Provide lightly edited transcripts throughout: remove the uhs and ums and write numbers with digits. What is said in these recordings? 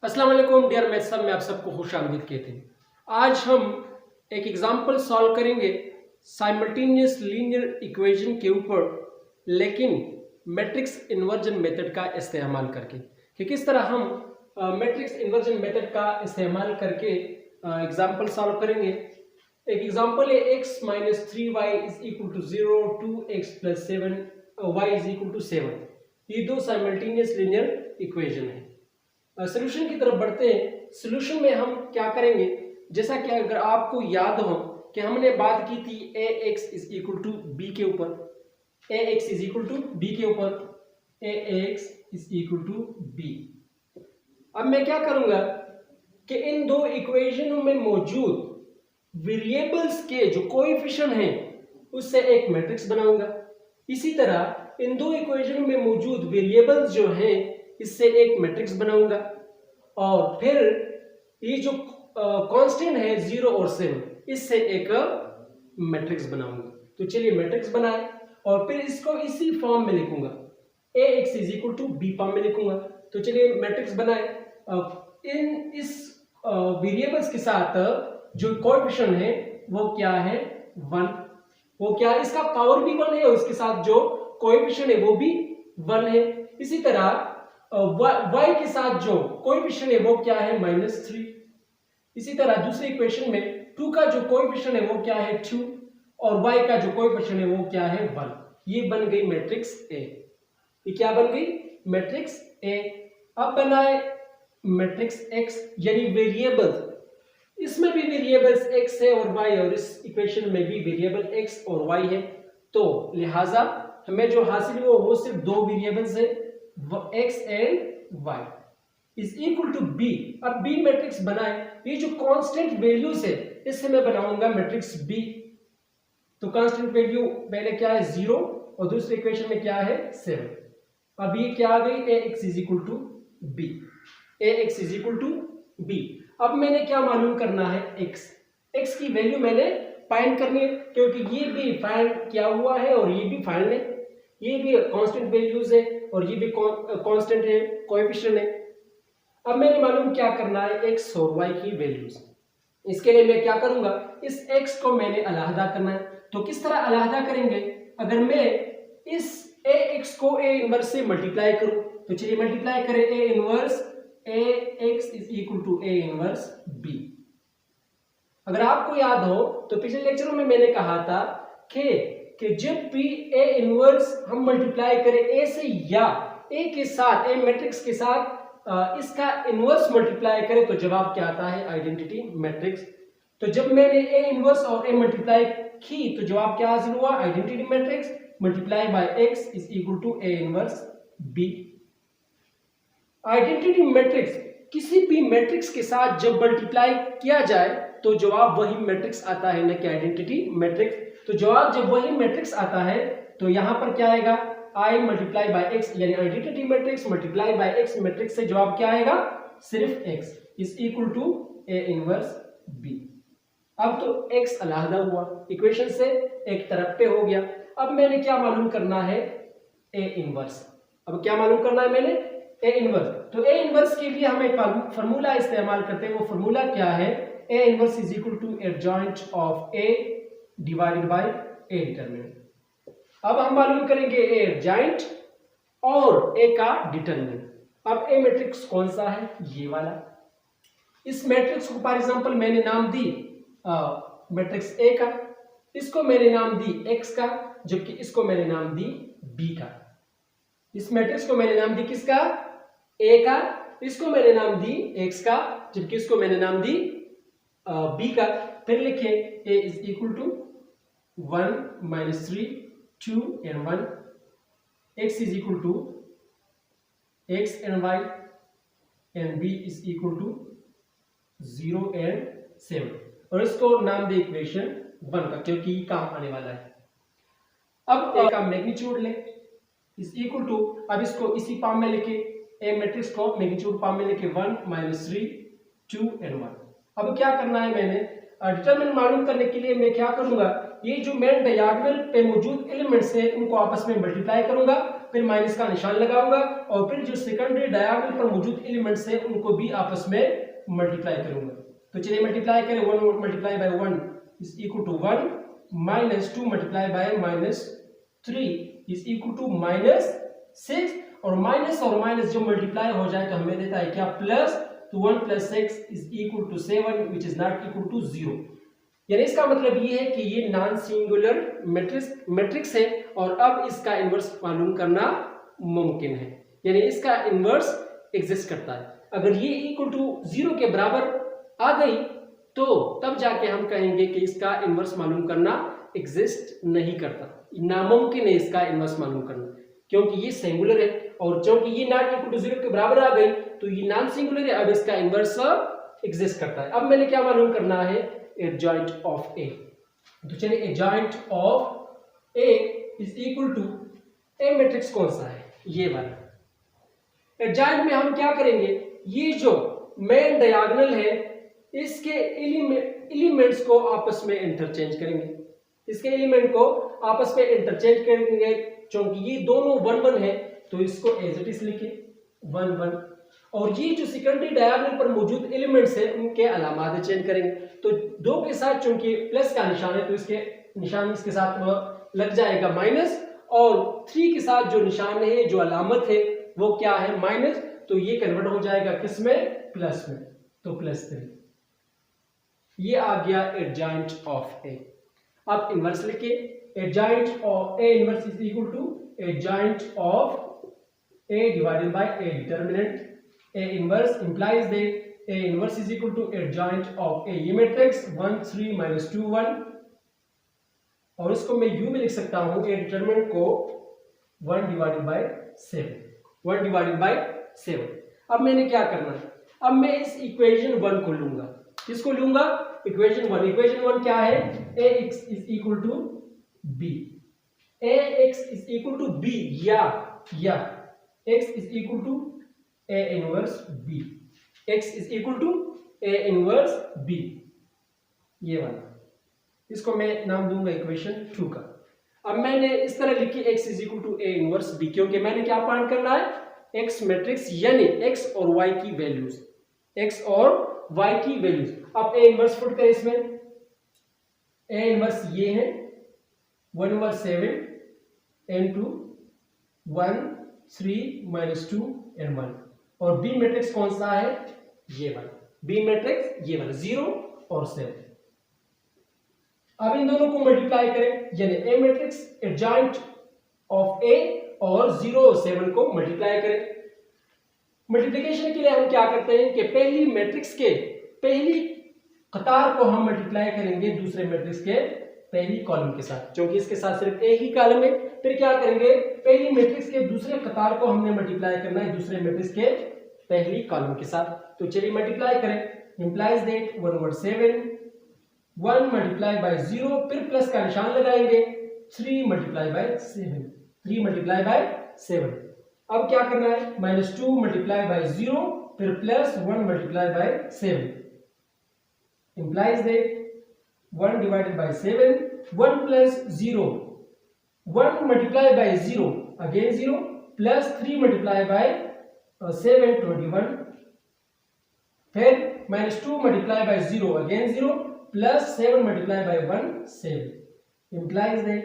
अस्सलाम वालेकुम dear maths में आप सबको खुश आमदीद कहते हैं। आज हम एक एग्जांपल सॉल्व करेंगे साइमल्टेनियस लीनियर इक्वेशन के ऊपर, लेकिन मैट्रिक्स इन्वर्जन मेथड का इस्तेमाल करके कि किस तरह हम मैट्रिक्स इन्वर्जन मेथड का इस्तेमाल करके एग्जांपल सॉल्व करेंगे। एक एग्जांपल है x minus 3y is equal to 0, 2x plus 7 y is equal to 7। ये दो साइमल्टेनियस लीनियर इक्वेशन है। सोल्यूशन की तरफ बढ़ते हैं। सोल्यूशन में हम क्या करेंगे, जैसा कि अगर आपको याद हो कि हमने बात की थी ax is equal to B के ऊपर, ax is equal to B के ऊपर, ax is equal to B. अब मैं क्या करूंगा कि इन दो इक्वेशनों में मौजूद वेरिएबल्स के जो कोएफिशिएंट हैं उससे एक मैट्रिक्स बनाऊंगा। इसी तरह इन दो इक्वेशनों में मौजूद वेरिएबल्स जो हैं इससे एक मैट्रिक्स बनाऊंगा, और फिर ये जो कांस्टेंट है 0 और 7 इससे एक मैट्रिक्स बनाऊंगा। तो चलिए मैट्रिक्स बनाए और फिर इसको इसी फॉर्म में लिखूंगा, ax is equal to B form में लिखूंगा। तो चलिए मैट्रिक्स बनाए। इन इस वेरिएबल्स के साथ जो कोएफिशिएंट है वो क्या है 1, वो क्या है इसका पावर भी 1 है और इसके साथ जो कोएफिशिएंट है वो भी 1 है। इसी तरह y के साथ जो कोएफिशिएंट है वो क्या है -3। इसी तरह दूसरे इक्वेशन में 2 का जो कोएफिशिएंट है वो क्या है 2 और y का जो कोएफिशिएंट है वो क्या है 1। ये बन गई मैट्रिक्स A। ये क्या बन गई मैट्रिक्स A। अब बनाए मैट्रिक्स X यानी वेरिएबल्स, इसमें भी वेरिएबल्स x है और y है और इस इक्वेशन में भी वेरिएबल x और y है। तो लिहाजा हमें जो हासिल हुआ वो सिर्फ दो वेरिएबल्स है x and y is equal to b। अब b मैट्रिक्स बनाए। ये जो कांस्टेंट वैल्यूज है इससे मैं बनाऊंगा मैट्रिक्स b। तो कांस्टेंट वैल्यू पहले क्या है 0 और दूसरे इक्वेशन में क्या है 7। अब ये क्या आ गई ax is equal to b, ax is equal to b। अब मैंने क्या मालूम करना है x की वैल्यू मैंने फाइंड करनी है, क्योंकि ये भी फाइंड किया हुआ है और ये भी फाइंड है, ये भी कांस्टेंट वैल्यूज है और ये भी कांस्टेंट है, कोएफिशिएंट है। अब मैंने मालूम क्या करना है x और y की वैल्यूज। इसके लिए मैं क्या करूंगा, इस x को मैंने अलहदा करना है। तो किस तरह अलहदा करेंगे, अगर मैं इस ax को a इनवर्स से मल्टीप्लाई करूं तो चलिए मल्टीप्लाई करें a inverse ax is equal to a inverse b। अगर आपको याद हो तो पिछले लेक्चरों में मैंने कहा था कि जब भी a इनवर्स हम मल्टीप्लाई करें a से या a के साथ, a मैट्रिक्स के साथ इसका इनवर्स मल्टीप्लाई करें तो जवाब क्या आता है आइडेंटिटी मैट्रिक्स। तो जब मैंने a इनवर्स और a मल्टीप्लाई की तो जवाब क्या हासिल हुआ identity matrix multiply by x is equal to a inverse b। Identity matrix किसी भी मैट्रिक्स के साथ जब मल्टीप्लाई किया जाए तो जवाब वही मैट्रिक्स आता है, न कि आइडेंटिटी मैट्रिक्स। तो जवाब जब वही मैट्रिक्स आता है तो यहां पर क्या आएगा i मल्टीप्लाई बाय x यानी identity matrix multiply by x matrix से जवाब क्या आएगा सिर्फ x is equal to a inverse b। अब तो x अलहदा हुआ इक्वेशन से एक तरफ पे हो गया। अब मैंने क्या मालूम करना है a इनवर्स। अब क्या मालूम करना है मैंने a इनवर्स। तो a इनवर्स के लिए हम एक फार्मूला इस्तेमाल करते हैं। वो फार्मूला क्या है, a inverse is equal to adjoint of a divided by a determinant. अब हम मालूम करेंगे a एडजॉइंट और a का डिटरमिनेंट। अब a मैट्रिक्स कौन सा है, ये वाला। इस मैट्रिक्स को फॉर एग्जांपल मैंने नाम दी मैट्रिक्स a का, इसको मैंने नाम दी x का, जबकि इसको मैंने नाम दी b का। इस मैट्रिक्स को मैंने नाम दी किसका a का, इसको मैंने नाम दी x का, जबकि इसको मैंने नाम दी b का। फिर लिखिए a is equal to 1 - 3 2 and 1, x is equal to x and y and b is equal to 0 and 7 और इसको नाम दे इक्वेशन 1 का, क्योंकि काम आने वाला है। अब a का मैग्नीट्यूड ले इज इक्वल टू, अब इसको इसी फॉर्म में लिखे a मैट्रिक्स को मैग्नीट्यूड फॉर्म में लिखे 1 - 3 2 and 1। अब क्या करना है मैंने डिटरमिनेंट मालूम करने के लिए मैं क्या करूंगा, ये जो मेन डायगोनल पे मौजूद एलिमेंट्स है उनको आपस में मल्टीप्लाई करूंगा फिर माइनस का निशान लगाऊंगा और फिर जो सेकेंडरी डायगोनल पर मौजूद एलिमेंट्स है उनको भी आपस में मल्टीप्लाई करूंगा। तो चलिए मल्टीप्लाई करें, 1 multiply by 1 is equal to 1 minus 2 multiply by minus 3 is equal to minus 6 और माइनस जो मल्टीप्लाई हो जाए तो हमें देता है क्या, प्लस। तो 1 plus 6 is equal to 7 which is not equal to 0। यानी इसका मतलब ये है कि ये नॉन सिंगुलर मैट्रिक्स है और अब इसका इनवर्स मालूम करना मुमकिन है, यानी इसका इनवर्स एग्जिस्ट करता है। अगर ये इक्वल टू 0 के बराबर आ गई तो तब जाके हम कहेंगे कि इसका इनवर्स मालूम करना एग्जिस्ट नहीं करता, नामुमकिन है इसका इनवर्स मालूम करना, क्योंकि ये सिंगुलर है और क्योंकि ये नॉट इक्वल टू 0 के बराबर आ गई तो ये नॉन सिंगुलर है, अब इसका इनवर्स एग्जिस्ट करता है। अब मैंने क्या मालूम करना है, एडजॉइंट ऑफ ए। तो चलिए adjoint of A is equal to A matrix कौन सा है, ये वाला। एडजॉइंट में हम क्या करेंगे, ये जो मेन डायगोनल है इसके एलिमेंट्स को आपस में इंटरचेंज करेंगे, इसके एलिमेंट को आपस में इंटरचेंज करेंगे, क्योंकि ये दोनों 1 1 है तो इसको एज इट इज लिखे 1 1 और ये जो सेकेंडरी डायगोनल पर मौजूद एलिमेंट्स है उनके अलामात चेंज करेंगे। तो 2 के साथ चूंकि प्लस का निशान है तो इसके निशान इसके साथ लग जाएगा माइनस और 3 के साथ जो निशान है जो अलामत है वो क्या है, माइनस, तो ये कन्वर्ट हो जाएगा किस में, प्लस में, तो +3। ये आ गया एडजॉइंट ऑफ ए। अब इनवर्स लिखिए, adjoint of A inverse is equal to adjoint of A divided by A determinant. A inverse implies that A inverse is equal to adjoint of A. ये मैट्रिक्स 1 3 -2 1 और इसको मैं यूं भी लिख सकता हूं, ए डिटरमिनेंट को 1 डिवाइडेड बाय 7, 1 डिवाइडेड बाय 7। अब मैंने क्या करना है, अब मैं इस इक्वेशन 1 को लूंगा, किसको लूंगा, इक्वेशन 1। इक्वेशन 1 क्या है, ax is equal to b, ax is equal to b या x is equal to a inverse b, x is equal to a inverse b, ये वाला, इसको मैं नाम दूंगा इक्वेशन 2 का। अब मैंने इस तरह लिखी x is equal to a inverse b, क्योंकि मैंने क्या फाइंड करना है, x मैट्रिक्स यानी x और y की वैल्यूज, x और y की वैल्यूज। अब a इनवर्स पुट करें इसमें, a इनवर्स ये है 1 over 7 into 1 3 -2 and 1 और b मैट्रिक्स कौन सा है, ये वाला, b मैट्रिक्स ये वाला 0 और 7। अब इन दोनों को मल्टीप्लाई करें, यानी a matrix adjoint of a और 0 और 7 को मल्टीप्लाई करें। मल्टीप्लिकेशन के लिए हम क्या करते हैं कि पहली मैट्रिक्स के पहली कतार को हम मल्टीप्लाई करेंगे दूसरे मैट्रिक्स के पहली कॉलम के साथ, क्योंकि इसके साथ सिर्फ एक ही कॉलम है। फिर क्या करेंगे, पहली मैट्रिक्स के दूसरे कतार को हमने मल्टीप्लाई करना है दूसरे मैट्रिक्स के पहली कॉलम के साथ। तो चलिए मल्टीप्लाई करें, implies that 1 over 7 1 multiply bye 0, फिर प्लस का निशान लगाएंगे 3 मल्टीप्लाई बाय 7, 3 मल्टीप्लाई बाय 7। अब क्या करना है, -2 मल्टीप्लाई बाय 0 फिर plus 1 multiply bye 7 implies that 1 divided by 7, 1 plus 0, 1 multiplied by 0 again 0 plus 3 multiplied by 7 21, फिर -2 multiplied by 0 again 0 plus 7 multiplied by 1 7 implies that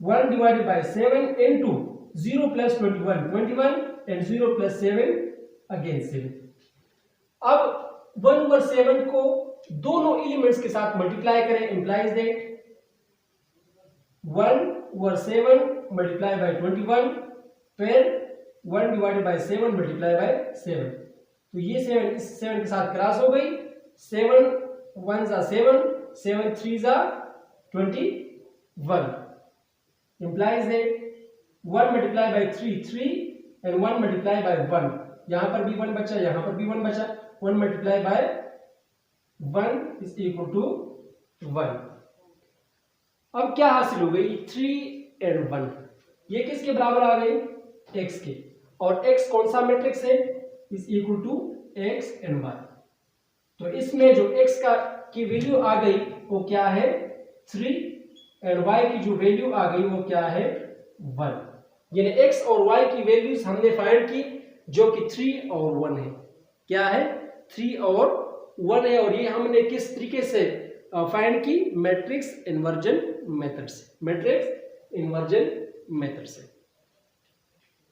1 divided by 7 into 0 plus 21 21 and 0 plus 7 again 7। अब 1 over 7 को दोनों elements के साथ multiply करें, implies that 1 over 7 multiply by 21 फिर 1 divided by 7 multiply by 7। तो ये 7 इस 7 के साथ क्रॉस हो गई, 7 1 जा 7 7 3 जा 21 implies that 1 multiply bye 3 3 and 1 multiply by 1, यहां पर भी 1 बचा, यहां पर भी 1 बचा, 1 multiply by 1 is equal to 1। अब क्या हासिल हो गई, 3 and 1, ये किसके बराबर आ गए, x के, और x कौन सा मैट्रिक्स है, is equal to x and y। तो इसमें जो x की वैल्यू आ गई वो क्या है 3 and y की जो वैल्यू आ गई वो क्या है 1। यानी x और y की वैल्यूज हमने फाइंड की जो कि 3 और 1 है। क्या है? 3 और 1 है। और ये हमने किस तरीके से फाइंड की? मैट्रिक्स इन्वर्जन मेथड से। मैट्रिक्स इन्वर्जन मेथड से।